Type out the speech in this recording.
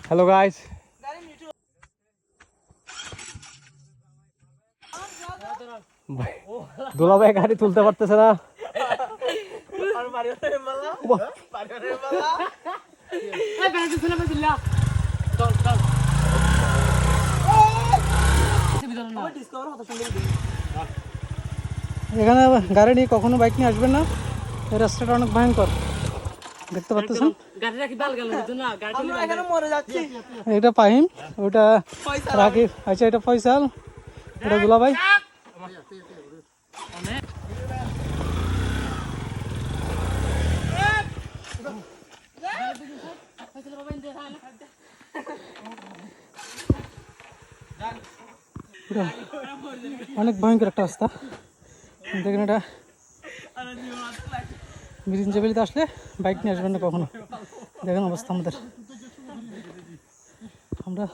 Hello guys, দুলা ভাই গাড়ি তুলতে পারতেছে না। এখানে গাড়ি নিয়ে কখনো বাইক নিয়ে আসবেন না, এই রাস্তাটা অনেক ভয়ঙ্কর দেখতে পাচ্ছেন। এটা ফাহিম, ওটা রাকিব, আচ্ছা এটা ফয়সাল, এটা দুলা ভাই। অনেক ভয়ঙ্কর একটা রাস্তা দেখেন। এটা মিরিঞ্জাবেলিতে আসলে বাইক নিয়ে আসবেন না কখনো। দেখেন অবস্থা আমাদের, আমরা